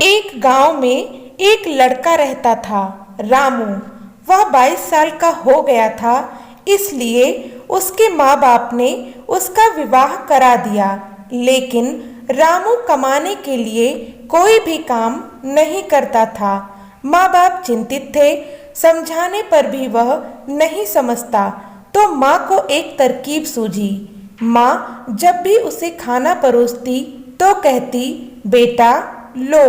एक गांव में एक लड़का रहता था, रामू। वह 22 साल का हो गया था, इसलिए उसके माँ बाप ने उसका विवाह करा दिया। लेकिन रामू कमाने के लिए कोई भी काम नहीं करता था। माँ बाप चिंतित थे, समझाने पर भी वह नहीं समझता। तो माँ को एक तरकीब सूझी। माँ जब भी उसे खाना परोसती तो कहती, बेटा लो,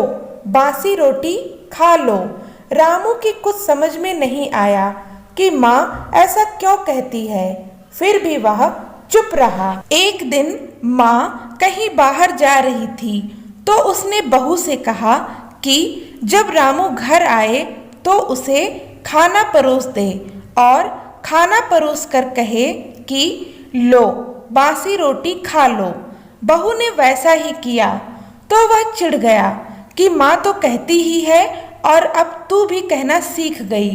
बासी रोटी खा लो। रामू की कुछ समझ में नहीं आया कि माँ ऐसा क्यों कहती है, फिर भी वह चुप रहा। एक दिन माँ कहीं बाहर जा रही थी तो उसने बहू से कहा कि जब रामू घर आए तो उसे खाना परोस दे और खाना परोस कर कहे कि लो, बासी रोटी खा लो। बहू ने वैसा ही किया तो वह चिढ़ गया कि माँ तो कहती ही है और अब तू भी कहना सीख गई।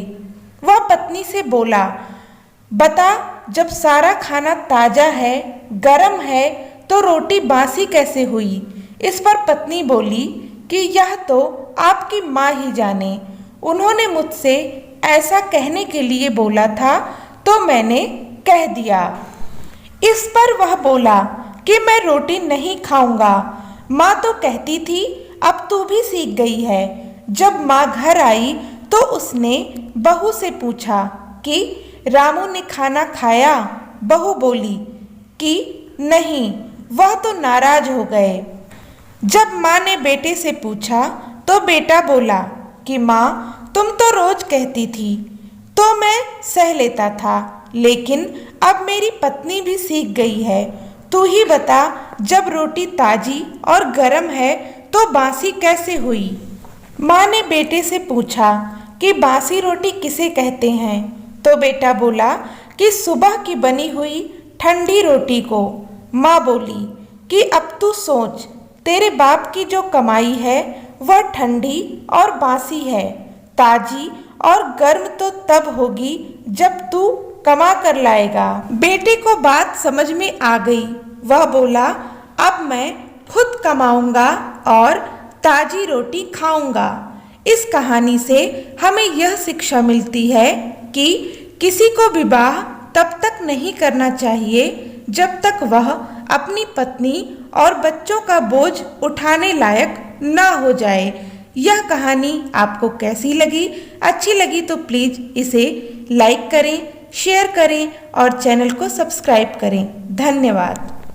वह पत्नी से बोला, बता, जब सारा खाना ताजा है, गरम है, तो रोटी बासी कैसे हुई? इस पर पत्नी बोली कि यह तो आपकी माँ ही जाने। उन्होंने मुझसे ऐसा कहने के लिए बोला था तो मैंने कह दिया। इस पर वह बोला कि मैं रोटी नहीं खाऊंगा। माँ तो कहती थी, अब तू भी सीख गई है। जब माँ घर आई तो उसने बहू से पूछा कि रामू ने खाना खाया? बहू बोली कि नहीं, वह तो नाराज हो गए। जब माँ ने बेटे से पूछा तो बेटा बोला कि माँ, तुम तो रोज कहती थी तो मैं सह लेता था, लेकिन अब मेरी पत्नी भी सीख गई है। तू ही बता, जब रोटी ताजी और गरम है तो बासी कैसे हुई? माँ ने बेटे से पूछा कि बासी रोटी किसे कहते हैं? तो बेटा बोला कि सुबह की बनी हुई ठंडी रोटी को। माँ बोली कि अब तू सोच, तेरे बाप की जो कमाई है वह ठंडी और बासी है। ताजी और गर्म तो तब होगी जब तू कमा कर लाएगा। बेटे को बात समझ में आ गई। वह बोला, अब मैं खुद कमाऊंगा और ताजी रोटी खाऊंगा। इस कहानी से हमें यह शिक्षा मिलती है कि किसी को विवाह तब तक नहीं करना चाहिए जब तक वह अपनी पत्नी और बच्चों का बोझ उठाने लायक ना हो जाए। यह कहानी आपको कैसी लगी? अच्छी लगी तो प्लीज़ इसे लाइक करें, शेयर करें और चैनल को सब्सक्राइब करें। धन्यवाद।